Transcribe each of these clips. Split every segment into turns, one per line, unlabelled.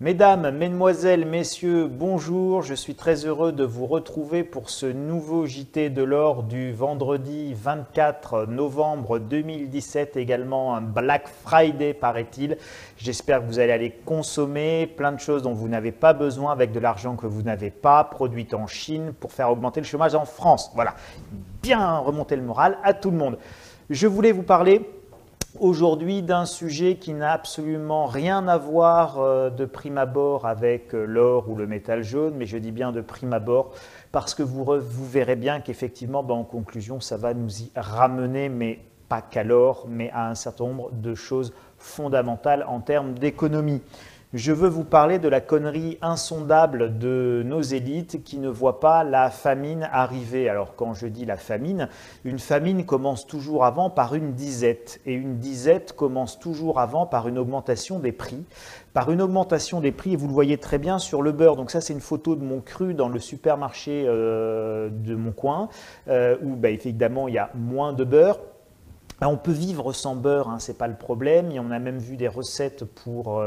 Mesdames, Mesdemoiselles, Messieurs, bonjour, je suis très heureux de vous retrouver pour ce nouveau JT de l'or du vendredi 24 novembre 2017, également un Black Friday paraît-il. J'espère que vous allez aller consommer plein de choses dont vous n'avez pas besoin avec de l'argent que vous n'avez pas, produit en Chine pour faire augmenter le chômage en France. Voilà, bien remonter le moral à tout le monde. Je voulais vous parler aujourd'hui d'un sujet qui n'a absolument rien à voir de prime abord avec l'or ou le métal jaune, mais je dis bien de prime abord parce que vous verrez bien qu'effectivement, en conclusion, ça va nous y ramener, mais pas qu'à l'or, mais à un certain nombre de choses fondamentales en termes d'économie. Je veux vous parler de la connerie insondable de nos élites qui ne voient pas la famine arriver. Alors quand je dis la famine, une famine commence toujours avant par une disette. Et une disette commence toujours avant par une augmentation des prix. Par une augmentation des prix, et vous le voyez très bien sur le beurre. Donc ça, c'est une photo de mon cru dans le supermarché de mon coin, où évidemment, il y a moins de beurre. On peut vivre sans beurre, ce n'est pas le problème. Et on a même vu des recettes pour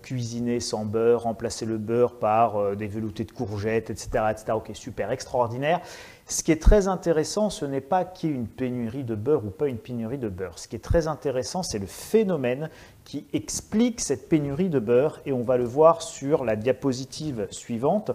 cuisiner sans beurre, remplacer le beurre par des veloutés de courgettes, etc., etc. Ok, super, extraordinaire. Ce qui est très intéressant, ce n'est pas qu'il y ait une pénurie de beurre ou pas une pénurie de beurre. Ce qui est très intéressant, c'est le phénomène qui explique cette pénurie de beurre. Et on va le voir sur la diapositive suivante,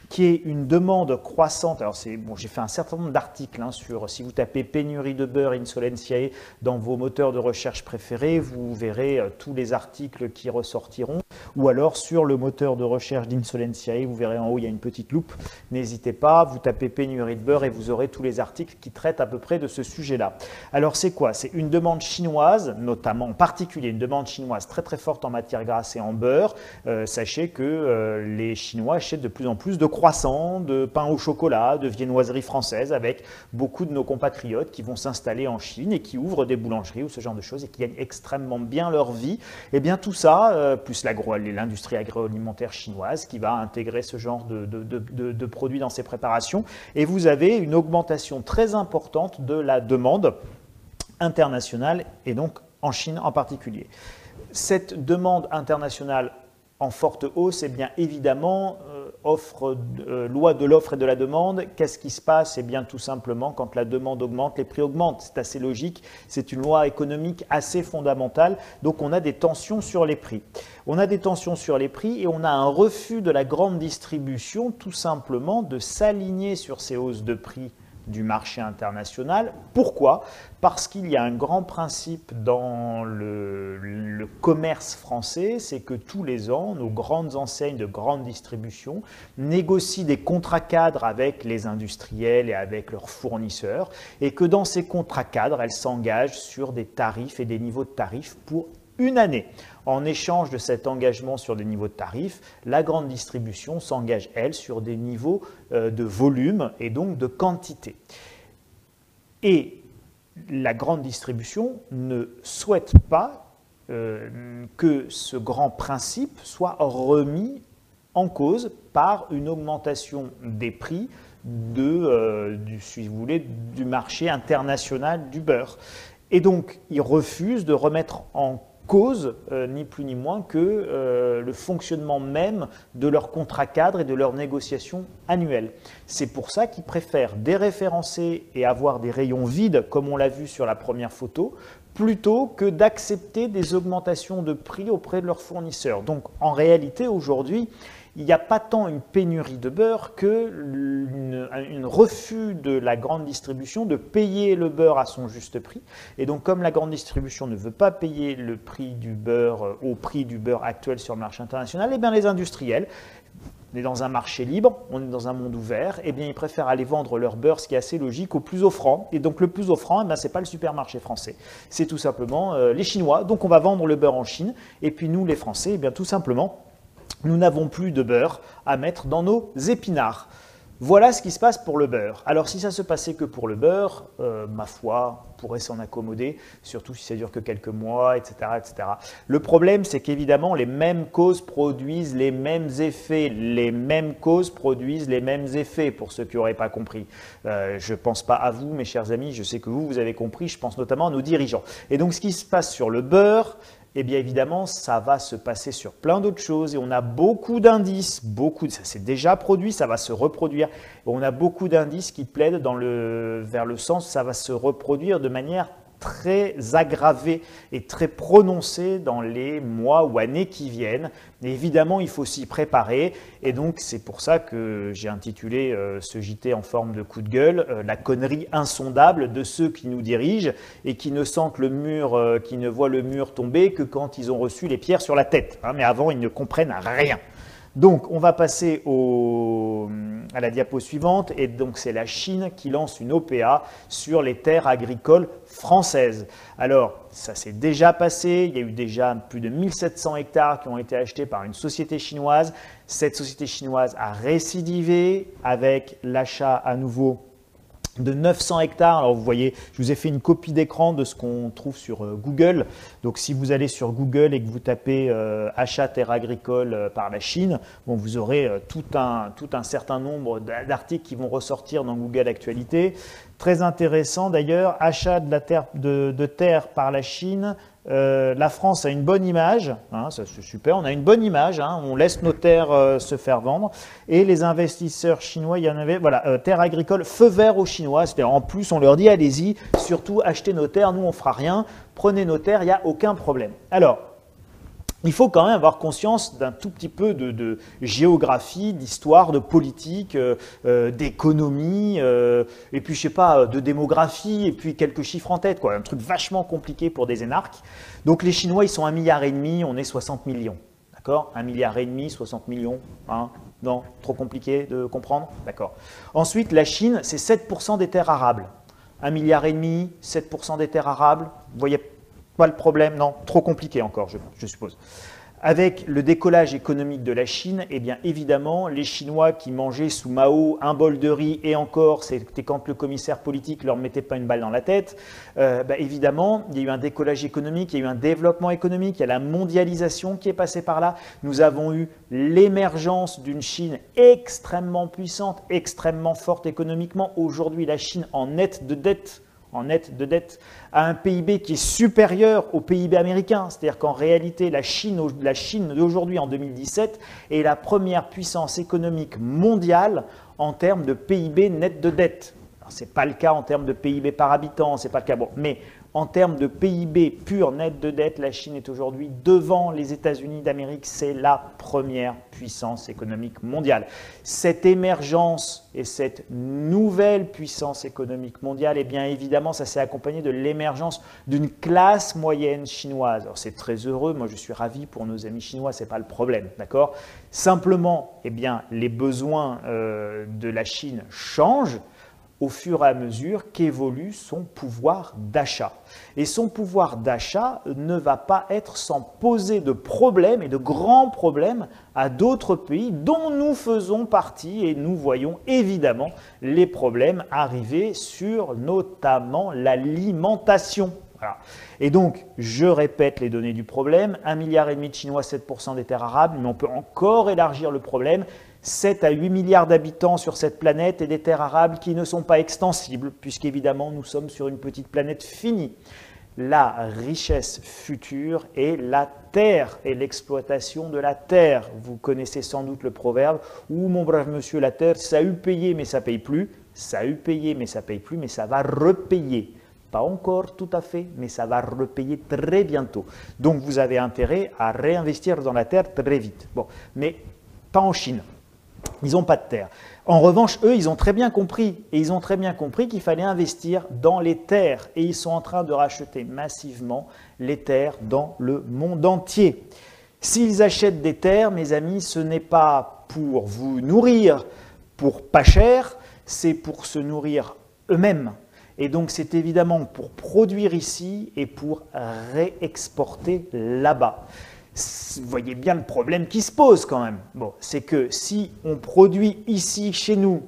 qui est une demande croissante. Alors j'ai fait un certain nombre d'articles sur, si vous tapez pénurie de beurre Insolentiae dans vos moteurs de recherche préférés, vous verrez tous les articles qui ressortiront. Ou alors sur le moteur de recherche d'Insolentiae, vous verrez en haut, il y a une petite loupe. N'hésitez pas, vous tapez pénurie de beurre et vous aurez tous les articles qui traitent à peu près de ce sujet-là. Alors c'est quoi? C'est une demande chinoise, notamment en particulier une demande chinoise très très forte en matière grasse et en beurre. Sachez que les Chinois achètent de plus en plus de croissants, de pain au chocolat, de viennoiseries françaises avec beaucoup de nos compatriotes qui vont s'installer en Chine et qui ouvrent des boulangeries ou ce genre de choses et qui gagnent extrêmement bien leur vie. Et bien tout ça, plus l'industrie agroalimentaire chinoise qui va intégrer ce genre de produits dans ses préparations. Et vous avez une augmentation très importante de la demande internationale et donc en Chine en particulier. Cette demande internationale en forte hausse, bien évidemment, loi de l'offre et de la demande. Qu'est-ce qui se passe? Bien tout simplement, quand la demande augmente, les prix augmentent. C'est assez logique, c'est une loi économique assez fondamentale. Donc on a des tensions sur les prix. On a des tensions sur les prix et on a un refus de la grande distribution tout simplement de s'aligner sur ces hausses de prix du marché international. Pourquoi? Parce qu'il y a un grand principe dans le commerce français, c'est que tous les ans, nos grandes enseignes de grande distribution négocient des contrats cadres avec les industriels et avec leurs fournisseurs, et que dans ces contrats cadres, elles s'engagent sur des tarifs et des niveaux de tarifs pour une année. En échange de cet engagement sur des niveaux de tarifs, la grande distribution s'engage, elle, sur des niveaux de volume et donc de quantité. Et la grande distribution ne souhaite pas que ce grand principe soit remis en cause par une augmentation des prix si vous voulez, du marché international du beurre. Et donc, ils refusent de remettre en cause, ni plus ni moins que le fonctionnement même de leur contrat cadre et de leurs négociations annuelles. C'est pour ça qu'ils préfèrent déréférencer et avoir des rayons vides, comme on l'a vu sur la première photo, plutôt que d'accepter des augmentations de prix auprès de leurs fournisseurs. Donc en réalité, aujourd'hui, il n'y a pas tant une pénurie de beurre qu'un refus de la grande distribution de payer le beurre à son juste prix. Et donc, comme la grande distribution ne veut pas payer le prix du beurre au prix du beurre actuel sur le marché international, les industriels, on est dans un marché libre, on est dans un monde ouvert, ils préfèrent aller vendre leur beurre, ce qui est assez logique, au plus offrant. Et donc le plus offrant, ce n'est pas le supermarché français, c'est tout simplement les Chinois. Donc on va vendre le beurre en Chine. Et puis nous, les Français, tout simplement, nous n'avons plus de beurre à mettre dans nos épinards. Voilà ce qui se passe pour le beurre. Alors si ça se passait que pour le beurre, ma foi, on pourrait s'en accommoder, surtout si ça dure que quelques mois, etc., etc. Le problème, c'est qu'évidemment, les mêmes causes produisent les mêmes effets. Les mêmes causes produisent les mêmes effets, pour ceux qui n'auraient pas compris. Je ne pense pas à vous, mes chers amis, je sais que vous avez compris, je pense notamment à nos dirigeants. Et donc, ce qui se passe sur le beurre, eh bien évidemment, ça va se passer sur plein d'autres choses et on a beaucoup d'indices, ça s'est déjà produit, ça va se reproduire. Et on a beaucoup d'indices qui plaident vers le sens où ça va se reproduire de manière très aggravée et très prononcée dans les mois ou années qui viennent. Et évidemment, il faut s'y préparer et donc c'est pour ça que j'ai intitulé ce JT en forme de coup de gueule « La connerie insondable de ceux qui nous dirigent et qui ne sentent le mur, qui ne voient le mur tomber que quand ils ont reçu les pierres sur la tête. Hein, mais avant, ils ne comprennent rien. » Donc, on va passer à la diapo suivante, et donc c'est la Chine qui lance une OPA sur les terres agricoles françaises. Alors, ça s'est déjà passé, il y a eu déjà plus de 1700 hectares qui ont été achetés par une société chinoise. Cette société chinoise a récidivé avec l'achat à nouveau de 900 hectares. Alors vous voyez, je vous ai fait une copie d'écran de ce qu'on trouve sur Google. Donc si vous allez sur Google et que vous tapez achat terres agricoles par la Chine, bon, vous aurez tout un certain nombre d'articles qui vont ressortir dans Google Actualité. Très intéressant d'ailleurs, achat de terre par la Chine. La France a une bonne image, hein, ça c'est super, on a une bonne image, hein, on laisse nos terres se faire vendre et les investisseurs chinois, il y en avait, voilà, terres agricoles, feu vert aux Chinois, c'est-à-dire en plus on leur dit allez-y, surtout achetez nos terres, nous on fera rien, prenez nos terres, il n'y a aucun problème. Alors, il faut quand même avoir conscience d'un tout petit peu de géographie, d'histoire, de politique, d'économie, et puis je sais pas, de démographie, et puis quelques chiffres en tête, quoi. Un truc vachement compliqué pour des énarques. Donc les Chinois, ils sont 1,5 milliard, on est 60 millions. D'accord, 1,5 milliard, 60 millions. Hein, non, trop compliqué de comprendre. D'accord. Ensuite, la Chine, c'est 7% des terres arables. 1,5 milliard, 7% des terres arables. Vous voyez pas le problème? Non, trop compliqué encore, je suppose. Avec le décollage économique de la Chine, eh bien évidemment, les Chinois qui mangeaient sous Mao un bol de riz, et encore, c'était quand le commissaire politique ne leur mettait pas une balle dans la tête, évidemment, il y a eu un décollage économique, il y a eu un développement économique, il y a la mondialisation qui est passée par là. Nous avons eu l'émergence d'une Chine extrêmement puissante, extrêmement forte économiquement. Aujourd'hui, la Chine en nette de dette, à un PIB qui est supérieur au PIB américain. C'est-à-dire qu'en réalité, la Chine d'aujourd'hui, en 2017, est la première puissance économique mondiale en termes de PIB net de dette. Ce n'est pas le cas en termes de PIB par habitant, c'est pas le cas. Bon, mais en termes de PIB pur net de dette, la Chine est aujourd'hui devant les États-Unis d'Amérique. C'est la première puissance économique mondiale. Cette émergence et cette nouvelle puissance économique mondiale, eh bien évidemment, ça s'est accompagné de l'émergence d'une classe moyenne chinoise. Alors c'est très heureux, moi je suis ravi pour nos amis chinois, ce n'est pas le problème, d'accord? Simplement, eh bien, les besoins de la Chine changent au fur et à mesure qu'évolue son pouvoir d'achat. Et son pouvoir d'achat ne va pas être sans poser de problèmes et de grands problèmes à d'autres pays dont nous faisons partie et nous voyons évidemment les problèmes arriver sur notamment l'alimentation. Voilà. Et donc, je répète les données du problème, 1,5 milliard de Chinois, 7% des terres arables, mais on peut encore élargir le problème. 7 à 8 milliards d'habitants sur cette planète et des terres arables qui ne sont pas extensibles, puisqu'évidemment nous sommes sur une petite planète finie. La richesse future est la terre et l'exploitation de la terre. Vous connaissez sans doute le proverbe « Ouh mon brave monsieur, la terre, ça a eu payé mais ça ne paye plus, ça a eu payé mais ça ne paye plus, mais ça va repayer ». Pas encore tout à fait, mais ça va repayer très bientôt. Donc vous avez intérêt à réinvestir dans la terre très vite. Bon, mais pas en Chine. Ils n'ont pas de terre. En revanche, eux, ils ont très bien compris. Et ils ont très bien compris qu'il fallait investir dans les terres. Et ils sont en train de racheter massivement les terres dans le monde entier. S'ils achètent des terres, mes amis, ce n'est pas pour vous nourrir pour pas cher, c'est pour se nourrir eux-mêmes. Et donc, c'est évidemment pour produire ici et pour réexporter là-bas. Vous voyez bien le problème qui se pose quand même. Bon, c'est que si on produit ici, chez nous,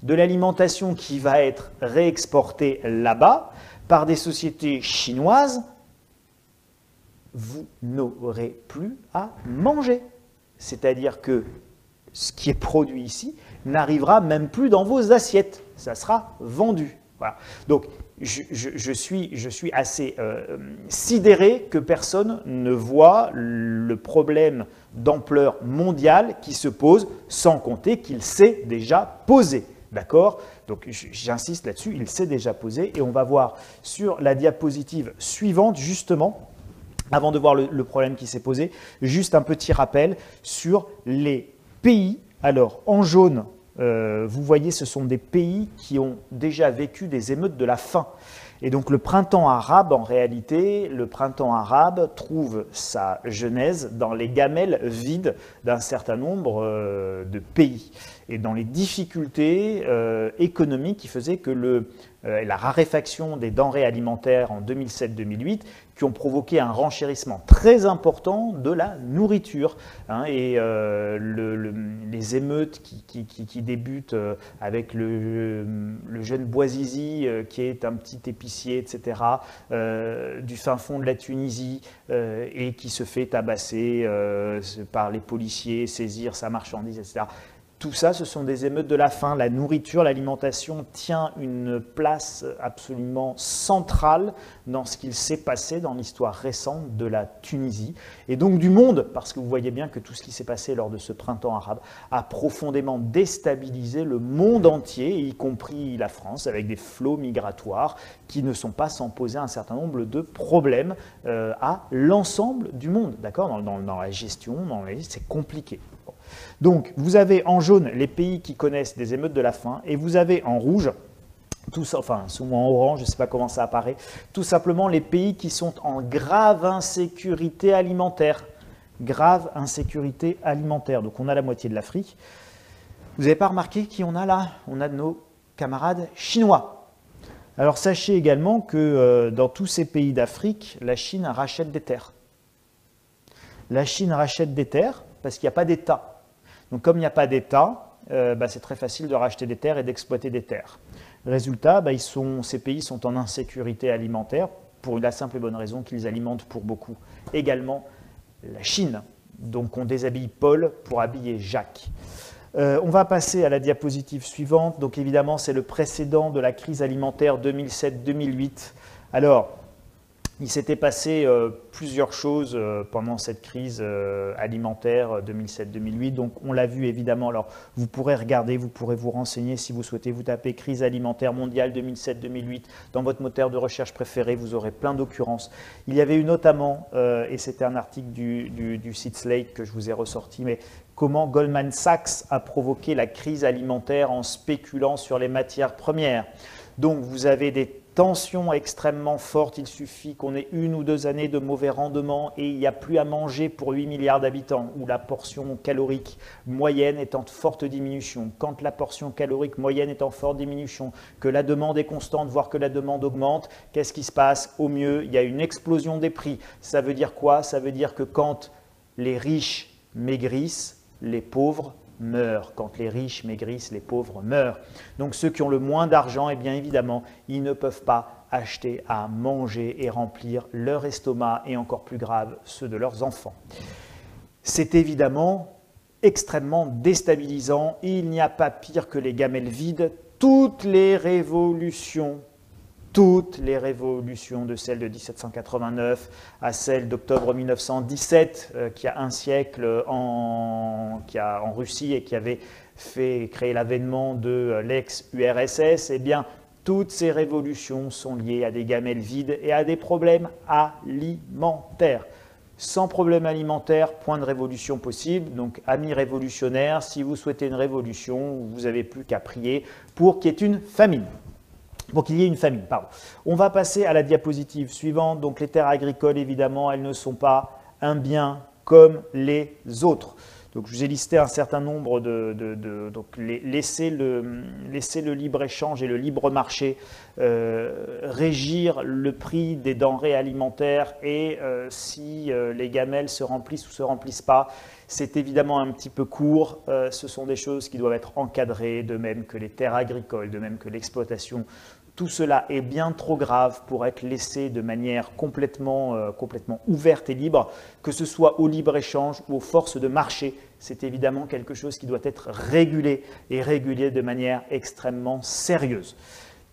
de l'alimentation qui va être réexportée là-bas par des sociétés chinoises, vous n'aurez plus à manger. C'est-à-dire que ce qui est produit ici n'arrivera même plus dans vos assiettes. Ça sera vendu. Voilà. Donc, je suis assez sidéré que personne ne voit le problème d'ampleur mondiale qui se pose, sans compter qu'il s'est déjà posé. D'accord? Donc, j'insiste là-dessus, il s'est déjà posé et on va voir sur la diapositive suivante, justement, avant de voir le problème qui s'est posé, juste un petit rappel sur les pays. Alors, en jaune, vous voyez, ce sont des pays qui ont déjà vécu des émeutes de la faim. Et donc le printemps arabe, en réalité, le printemps arabe trouve sa genèse dans les gamelles vides d'un certain nombre de pays et dans les difficultés économiques qui faisaient que la raréfaction des denrées alimentaires en 2007-2008 qui ont provoqué un renchérissement très important de la nourriture. Hein, et les émeutes qui débutent avec le jeune Bouazizi qui est un petit épicier, etc., du fin fond de la Tunisie et qui se fait tabasser par les policiers, saisir sa marchandise, etc. Tout ça, ce sont des émeutes de la faim. La nourriture, l'alimentation tient une place absolument centrale dans ce qu'il s'est passé dans l'histoire récente de la Tunisie et donc du monde, parce que vous voyez bien que tout ce qui s'est passé lors de ce printemps arabe a profondément déstabilisé le monde entier, y compris la France, avec des flots migratoires qui ne sont pas sans poser un certain nombre de problèmes à l'ensemble du monde. D'accord ? Dans la gestion, c'est compliqué. Donc, vous avez en jaune les pays qui connaissent des émeutes de la faim et vous avez en rouge, souvent en orange, je ne sais pas comment ça apparaît, tout simplement les pays qui sont en grave insécurité alimentaire. Grave insécurité alimentaire. Donc, on a la moitié de l'Afrique. Vous n'avez pas remarqué qui on a là? On a nos camarades chinois. Alors, sachez également que dans tous ces pays d'Afrique, la Chine rachète des terres. La Chine rachète des terres parce qu'il n'y a pas d'État. Donc, comme il n'y a pas d'État, c'est très facile de racheter des terres et d'exploiter des terres. Résultat, ces pays sont en insécurité alimentaire pour la simple et bonne raison qu'ils alimentent pour beaucoup également la Chine. Donc, on déshabille Paul pour habiller Jacques. On va passer à la diapositive suivante. Donc, évidemment, c'est le précédent de la crise alimentaire 2007-2008. Alors, il s'était passé plusieurs choses pendant cette crise alimentaire 2007-2008. Donc, on l'a vu évidemment. Alors, vous pourrez regarder, vous pourrez vous renseigner si vous souhaitez. Vous tapez crise alimentaire mondiale 2007-2008 dans votre moteur de recherche préféré. Vous aurez plein d'occurrences. Il y avait eu notamment, et c'était un article du site Slate que je vous ai ressorti, mais comment Goldman Sachs a provoqué la crise alimentaire en spéculant sur les matières premières. Donc, vous avez des tensions extrêmement fortes, il suffit qu'on ait 1 ou 2 années de mauvais rendement et il n'y a plus à manger pour 8 milliards d'habitants, où la portion calorique moyenne est en forte diminution. Quand la portion calorique moyenne est en forte diminution, que la demande est constante, voire que la demande augmente, qu'est-ce qui se passe? Au mieux, il y a une explosion des prix. Ça veut dire quoi? Ça veut dire que quand les riches maigrissent, les pauvres meurent. Quand les riches maigrissent, les pauvres meurent. Donc ceux qui ont le moins d'argent, eh bien évidemment, ils ne peuvent pas acheter à manger et remplir leur estomac et encore plus grave, ceux de leurs enfants. C'est évidemment extrêmement déstabilisant. Il n'y a pas pire que les gamelles vides. Toutes les révolutions de celle de 1789 à celle d'octobre 1917, qui a un siècle en Russie et qui avait fait créer l'avènement de l'ex-URSS, eh bien, toutes ces révolutions sont liées à des gamelles vides et à des problèmes alimentaires. Sans problème alimentaire, point de révolution possible. Donc, amis révolutionnaires, si vous souhaitez une révolution, vous n'avez plus qu'à prier pour qu'il y ait une famine. Pour qu'il y ait une famine, pardon. On va passer à la diapositive suivante. Donc, les terres agricoles, évidemment, elles ne sont pas un bien comme les autres. Donc, je vous ai listé un certain nombre donc, laisser le libre-échange et le libre marché régir le prix des denrées alimentaires et si les gamelles se remplissent ou ne se remplissent pas, c'est évidemment un petit peu court. Ce sont des choses qui doivent être encadrées, de même que les terres agricoles, de même que l'exploitation. Tout cela est bien trop grave pour être laissé de manière complètement ouverte et libre, que ce soit au libre-échange ou aux forces de marché. C'est évidemment quelque chose qui doit être régulé et régulé de manière extrêmement sérieuse.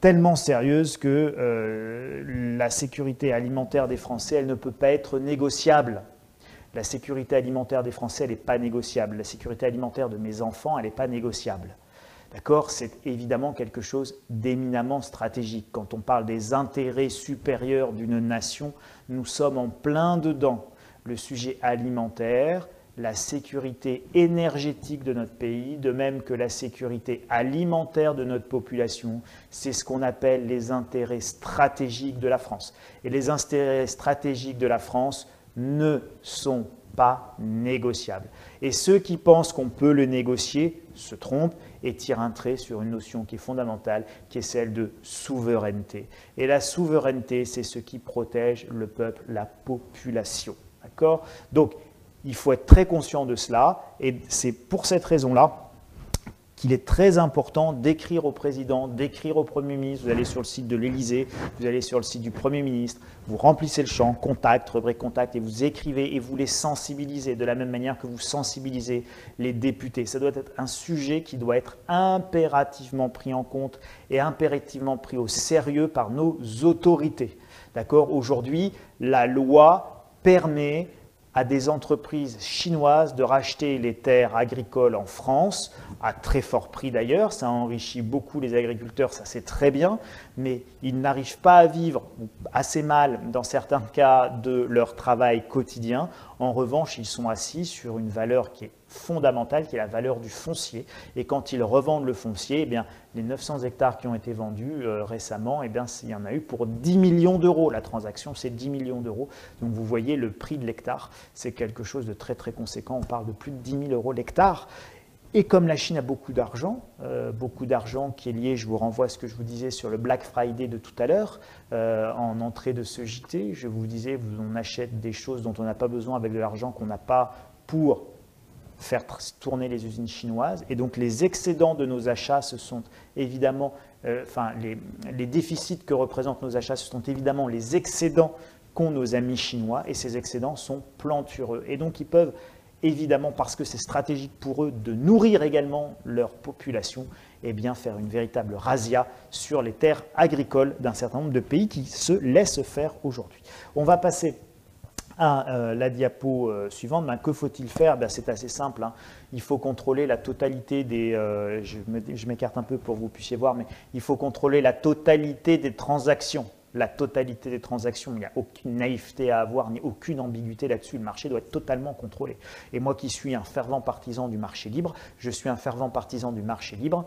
tellement sérieuse que la sécurité alimentaire des Français, elle ne peut pas être négociable. La sécurité alimentaire des Français, elle n'est pas négociable. La sécurité alimentaire de mes enfants, elle n'est pas négociable. D'accord? C'est évidemment quelque chose d'éminemment stratégique. Quand on parle des intérêts supérieurs d'une nation, nous sommes en plein dedans. Le sujet alimentaire, la sécurité énergétique de notre pays, de même que la sécurité alimentaire de notre population, c'est ce qu'on appelle les intérêts stratégiques de la France. Et les intérêts stratégiques de la France ne sont pas négociables. Et ceux qui pensent qu'on peut le négocier se trompent et tirent un trait sur une notion qui est fondamentale, qui est celle de souveraineté. Et la souveraineté, c'est ce qui protège le peuple, la population. D'accord? Donc, il faut être très conscient de cela, et c'est pour cette raison-là qu'il est très important d'écrire au président, d'écrire au Premier ministre. Vous allez sur le site de l'Élysée, vous allez sur le site du Premier ministre, vous remplissez le champ, contact, rubrique contact, et vous écrivez et vous les sensibilisez de la même manière que vous sensibilisez les députés. Ça doit être un sujet qui doit être impérativement pris en compte et impérativement pris au sérieux par nos autorités. D'accord? Aujourd'hui, la loi permet à des entreprises chinoises de racheter les terres agricoles en France, à très fort prix d'ailleurs, ça enrichit beaucoup les agriculteurs, ça c'est très bien, mais ils n'arrivent pas à vivre, assez mal dans certains cas, de leur travail quotidien. En revanche, ils sont assis sur une valeur qui est fondamentale, qui est la valeur du foncier. Et quand ils revendent le foncier, eh bien, les 900 hectares qui ont été vendus récemment, eh bien, il y en a eu pour 10 millions d'euros. La transaction, c'est 10 millions d'euros. Donc vous voyez, le prix de l'hectare, c'est quelque chose de très très conséquent. On parle de plus de 10 000 euros l'hectare. Et comme la Chine a beaucoup d'argent qui est lié, je vous renvoie à ce que je vous disais sur le Black Friday de tout à l'heure, en entrée de ce JT, je vous disais, on achète des choses dont on n'a pas besoin avec de l'argent qu'on n'a pas pour faire tourner les usines chinoises. Et donc les excédents de nos achats, ce sont évidemment, les déficits que représentent nos achats, ce sont évidemment les excédents qu'ont nos amis chinois, et ces excédents sont plantureux. Et donc ils peuvent évidemment, parce que c'est stratégique pour eux de nourrir également leur population, eh bien faire une véritable razzia sur les terres agricoles d'un certain nombre de pays qui se laissent faire aujourd'hui. On va passer à la diapo suivante. Que faut-il faire? C'est assez simple. Il faut contrôler la totalité des... je m'écarte un peu pour que vous puissiez voir, mais il faut contrôler la totalité des transactions. La totalité des transactions, il n'y a aucune naïveté à avoir, ni aucune ambiguïté là-dessus. Le marché doit être totalement contrôlé. Et moi qui suis un fervent partisan du marché libre, je suis un fervent partisan du marché libre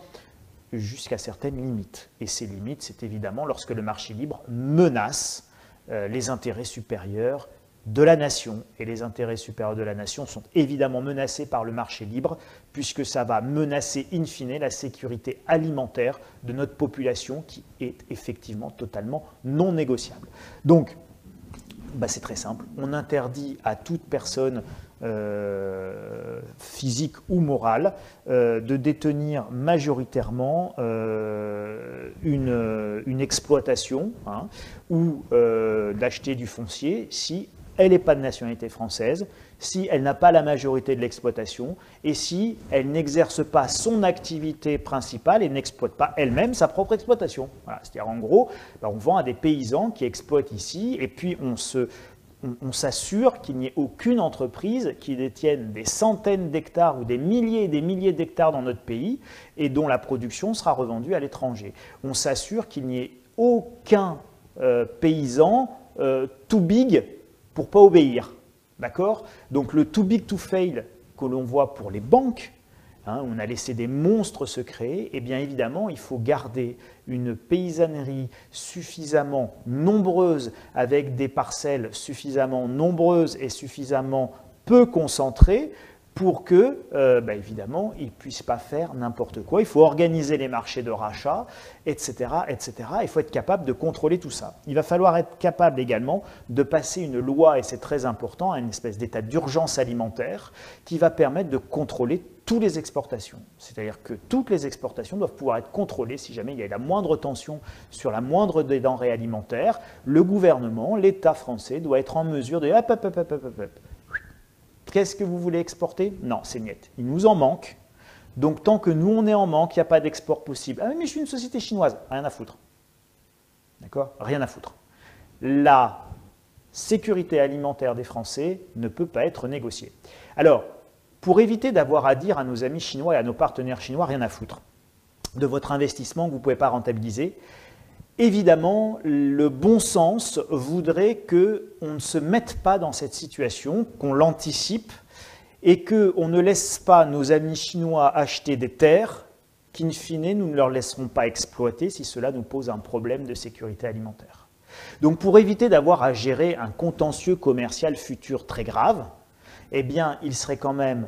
jusqu'à certaines limites. Et ces limites, c'est évidemment lorsque le marché libre menace les intérêts supérieurs de la nation. Et les intérêts supérieurs de la nation sont évidemment menacés par le marché libre, puisque ça va menacer in fine la sécurité alimentaire de notre population, qui est effectivement totalement non négociable. Donc, c'est très simple. On interdit à toute personne physique ou morale de détenir majoritairement une exploitation ou d'acheter du foncier si elle n'est pas de nationalité française, si elle n'a pas la majorité de l'exploitation et si elle n'exerce pas son activité principale et n'exploite pas elle-même sa propre exploitation. Voilà. C'est-à-dire en gros, on vend à des paysans qui exploitent ici et puis on s'assure qu'il n'y ait aucune entreprise qui détienne des centaines d'hectares ou des milliers et des milliers d'hectares dans notre pays et dont la production sera revendue à l'étranger. On s'assure qu'il n'y ait aucun paysan too big pour ne pas obéir. D'accord? Donc le too big to fail que l'on voit pour les banques, on a laissé des monstres se créer, et bien évidemment, il faut garder une paysannerie suffisamment nombreuse, avec des parcelles suffisamment nombreuses et suffisamment peu concentrées, pour que, évidemment, ils ne puissent pas faire n'importe quoi. Il faut organiser les marchés de rachat, etc., etc. Il faut être capable de contrôler tout ça. Il va falloir être capable également de passer une loi, et c'est très important, à une espèce d'état d'urgence alimentaire qui va permettre de contrôler toutes les exportations. C'est-à-dire que toutes les exportations doivent pouvoir être contrôlées si jamais il y a la moindre tension sur la moindre des denrées alimentaires. Le gouvernement, l'État français doit être en mesure de... Qu'est-ce que vous voulez exporter? Non, c'est niet. Il nous en manque. Donc, tant que nous, on est en manque, il n'y a pas d'export possible. Ah mais je suis une société chinoise. Rien à foutre. D'accord? Rien à foutre. La sécurité alimentaire des Français ne peut pas être négociée. Alors, pour éviter d'avoir à dire à nos amis chinois et à nos partenaires chinois, rien à foutre de votre investissement que vous ne pouvez pas rentabiliser, évidemment, le bon sens voudrait qu'on ne se mette pas dans cette situation, qu'on l'anticipe et qu'on ne laisse pas nos amis chinois acheter des terres qu'in fine, nous ne leur laisserons pas exploiter si cela nous pose un problème de sécurité alimentaire. Donc, pour éviter d'avoir à gérer un contentieux commercial futur très grave, eh bien, il serait quand même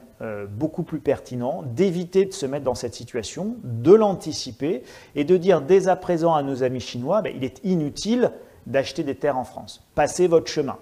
beaucoup plus pertinent d'éviter de se mettre dans cette situation, de l'anticiper et de dire dès à présent à nos amis chinois, il est inutile d'acheter des terres en France. Passez votre chemin.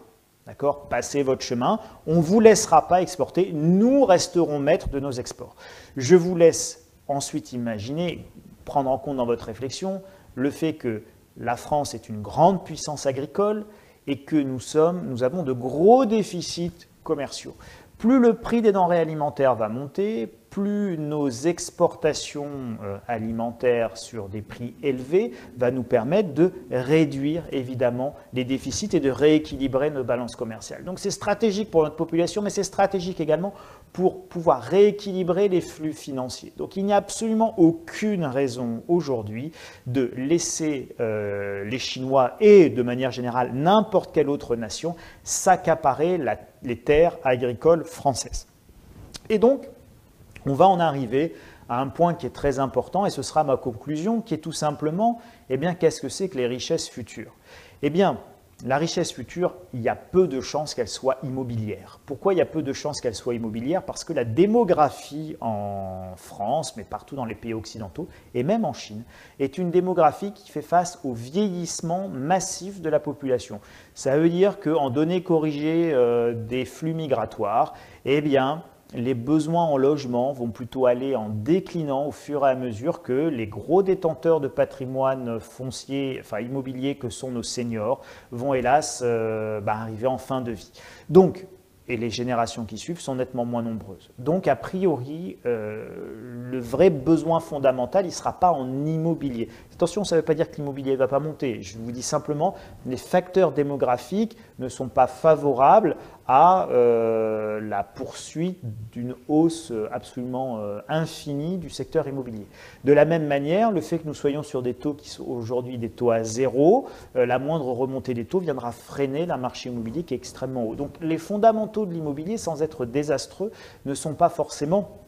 D'accord? Passez votre chemin. On ne vous laissera pas exporter. Nous resterons maîtres de nos exports. Je vous laisse ensuite imaginer, prendre en compte dans votre réflexion, le fait que la France est une grande puissance agricole et que nous avons de gros déficits commerciaux. Plus le prix des denrées alimentaires va monter, plus nos exportations alimentaires sur des prix élevés va nous permettre de réduire évidemment les déficits et de rééquilibrer nos balances commerciales. Donc c'est stratégique pour notre population, mais c'est stratégique également pour pouvoir rééquilibrer les flux financiers. Donc il n'y a absolument aucune raison aujourd'hui de laisser les Chinois et de manière générale n'importe quelle autre nation s'accaparer les terres agricoles françaises. Et donc, on va en arriver à un point qui est très important et ce sera ma conclusion qui est tout simplement, qu'est-ce que c'est que les richesses futures? La richesse future, il y a peu de chances qu'elle soit immobilière. Pourquoi il y a peu de chances qu'elle soit immobilière? Parce que la démographie en France, mais partout dans les pays occidentaux et même en Chine, est une démographie qui fait face au vieillissement massif de la population. Ça veut dire qu'en données corrigées des flux migratoires, les besoins en logement vont plutôt aller en déclinant au fur et à mesure que les gros détenteurs de patrimoine foncier, immobilier que sont nos seniors, vont hélas arriver en fin de vie. Donc, et les générations qui suivent sont nettement moins nombreuses. Donc, a priori, le vrai besoin fondamental, il ne sera pas en immobilier. Attention, ça ne veut pas dire que l'immobilier ne va pas monter. Je vous dis simplement, les facteurs démographiques ne sont pas favorables à la poursuite d'une hausse absolument infinie du secteur immobilier. De la même manière, le fait que nous soyons sur des taux qui sont aujourd'hui des taux à zéro, la moindre remontée des taux viendra freiner le marché immobilier qui est extrêmement haut. Donc les fondamentaux de l'immobilier, sans être désastreux, ne sont pas forcément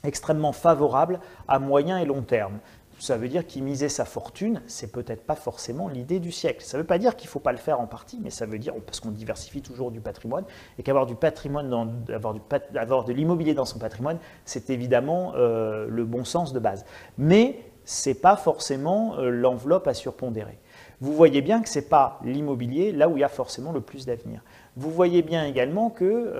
extrêmement favorables à moyen et long terme. Ça veut dire qu'y miser sa fortune, c'est peut-être pas forcément l'idée du siècle. Ça ne veut pas dire qu'il ne faut pas le faire en partie, mais ça veut dire, parce qu'on diversifie toujours du patrimoine, et qu'avoir du patrimoine, avoir de l'immobilier dans son patrimoine, c'est évidemment le bon sens de base. Mais ce n'est pas forcément l'enveloppe à surpondérer. Vous voyez bien que ce n'est pas l'immobilier là où il y a forcément le plus d'avenir. Vous voyez bien également que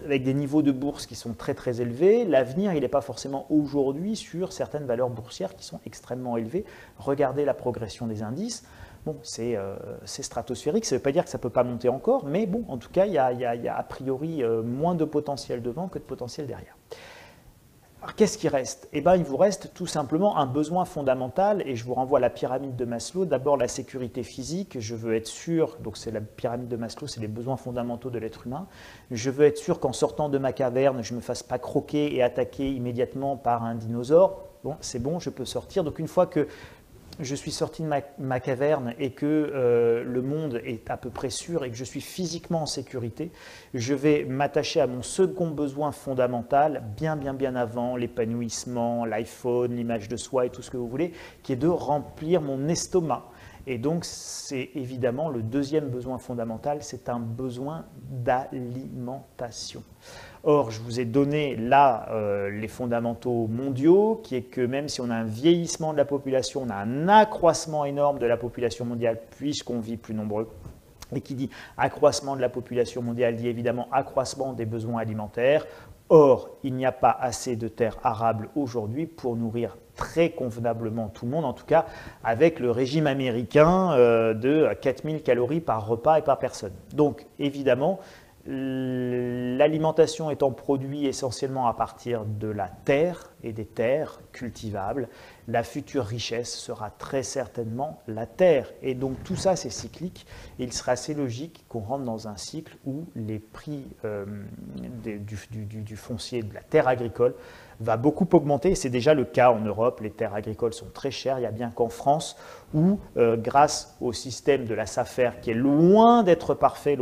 avec des niveaux de bourse qui sont très très élevés, l'avenir il n'est pas forcément aujourd'hui sur certaines valeurs boursières qui sont extrêmement élevées. Regardez la progression des indices. Bon, c'est stratosphérique, ça ne veut pas dire que ça ne peut pas monter encore, mais bon, en tout cas, il y a a priori moins de potentiel devant que de potentiel derrière. Alors, qu'est-ce qui reste? Il vous reste tout simplement un besoin fondamental et je vous renvoie à la pyramide de Maslow. D'abord, la sécurité physique. Je veux être sûr, donc c'est la pyramide de Maslow, c'est les besoins fondamentaux de l'être humain. Je veux être sûr qu'en sortant de ma caverne, je ne me fasse pas croquer et attaquer immédiatement par un dinosaure. Bon, c'est bon, je peux sortir. Donc, une fois que je suis sorti de ma caverne et que le monde est à peu près sûr et que je suis physiquement en sécurité, je vais m'attacher à mon second besoin fondamental, bien avant l'épanouissement, l'iPhone, l'image de soi et tout ce que vous voulez, qui est de remplir mon estomac. Et donc, c'est évidemment le deuxième besoin fondamental, c'est un besoin d'alimentation. Or, je vous ai donné là les fondamentaux mondiaux, qui est que même si on a un vieillissement de la population, on a un accroissement énorme de la population mondiale puisqu'on vit plus nombreux. Et qui dit accroissement de la population mondiale dit évidemment accroissement des besoins alimentaires. Or, il n'y a pas assez de terres arables aujourd'hui pour nourrir très convenablement tout le monde, en tout cas avec le régime américain de 4000 calories par repas et par personne. Donc, évidemment, L'alimentation étant produite essentiellement à partir de la terre et des terres cultivables, la future richesse sera très certainement la terre. Et donc tout ça, c'est cyclique. Et il serait assez logique qu'on rentre dans un cycle où les prix du foncier, de la terre agricole, va beaucoup augmenter. Et c'est déjà le cas en Europe. Les terres agricoles sont très chères. Il n'y a bien qu'en France où, grâce au système de la SAFER, qui est loin d'être parfait,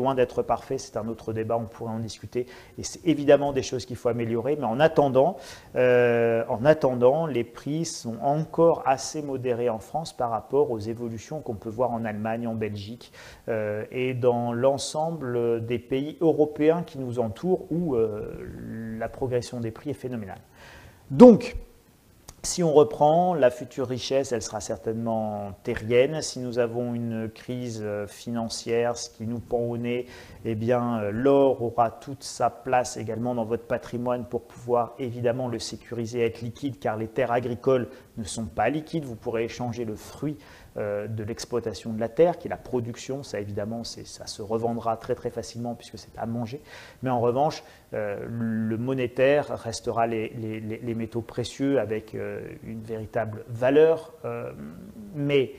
c'est un autre débat, on pourrait en discuter. Et c'est évidemment des choses qu'il faut améliorer. Mais en attendant, les prix sont encore assez modérés en France par rapport aux évolutions qu'on peut voir en Allemagne, en Belgique et dans l'ensemble des pays européens qui nous entourent où la progression des prix est phénoménale. Donc, si on reprend, la future richesse, elle sera certainement terrienne. Si nous avons une crise financière, ce qui nous pend au nez, eh bien, l'or aura toute sa place également dans votre patrimoine pour pouvoir évidemment le sécuriser et être liquide, car les terres agricoles ne sont pas liquides. Vous pourrez échanger le fruit de l'exploitation de la terre, qui est la production. Ça, évidemment, ça se revendra très très facilement puisque c'est à manger. Mais en revanche, le monétaire restera les métaux précieux avec une véritable valeur. Mais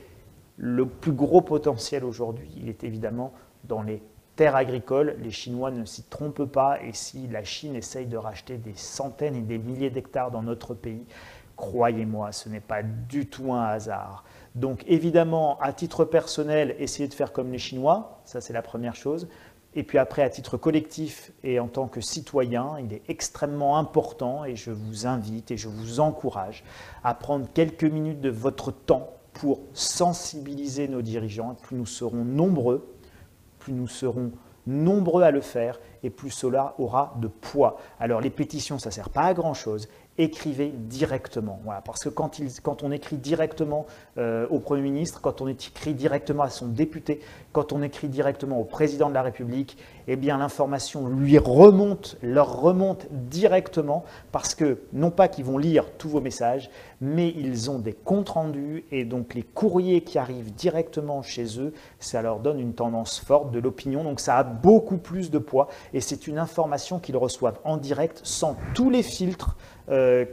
le plus gros potentiel aujourd'hui, il est évidemment dans les terres agricoles. Les Chinois ne s'y trompent pas. Et si la Chine essaye de racheter des centaines et des milliers d'hectares dans notre pays, croyez-moi, ce n'est pas du tout un hasard. Donc évidemment, à titre personnel, essayez de faire comme les Chinois, ça c'est la première chose. Et puis après, à titre collectif et en tant que citoyen, il est extrêmement important et je vous invite et je vous encourage à prendre quelques minutes de votre temps pour sensibiliser nos dirigeants. Plus nous serons nombreux à le faire et plus cela aura de poids. Alors les pétitions, ça ne sert pas à grand-chose. Écrivez directement. Voilà, parce que quand on écrit directement au Premier ministre, quand on écrit directement à son député, quand on écrit directement au président de la République, eh bien l'information leur remonte directement parce que non pas qu'ils vont lire tous vos messages, mais ils ont des comptes rendus et donc les courriers qui arrivent directement chez eux, ça leur donne une tendance forte de l'opinion. Donc ça a beaucoup plus de poids et c'est une information qu'ils reçoivent en direct sans tous les filtres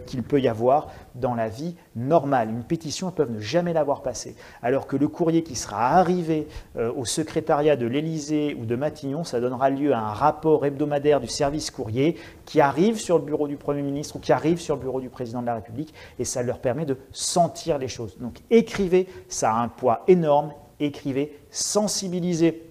qu'il peut y avoir dans la vie normale. Une pétition, ils peuvent ne jamais l'avoir passée. Alors que le courrier qui sera arrivé au secrétariat de l'Élysée ou de Matignon, ça donnera lieu à un rapport hebdomadaire du service courrier qui arrive sur le bureau du Premier ministre ou qui arrive sur le bureau du Président de la République et ça leur permet de sentir les choses. Donc écrivez, ça a un poids énorme. Écrivez, sensibilisez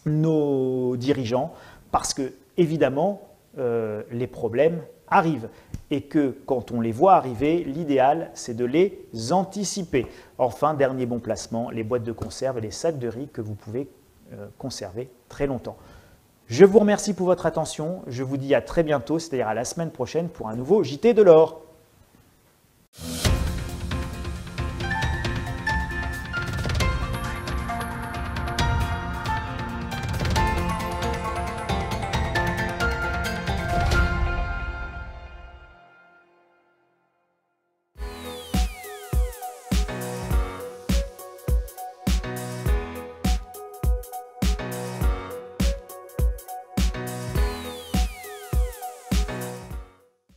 nos dirigeants parce que, évidemment, les problèmes arrivent et que quand on les voit arriver, l'idéal c'est de les anticiper. Enfin, dernier bon placement, les boîtes de conserve et les sacs de riz que vous pouvez conserver très longtemps. Je vous remercie pour votre attention, je vous dis à très bientôt, c'est-à-dire à la semaine prochaine pour un nouveau JT de l'or.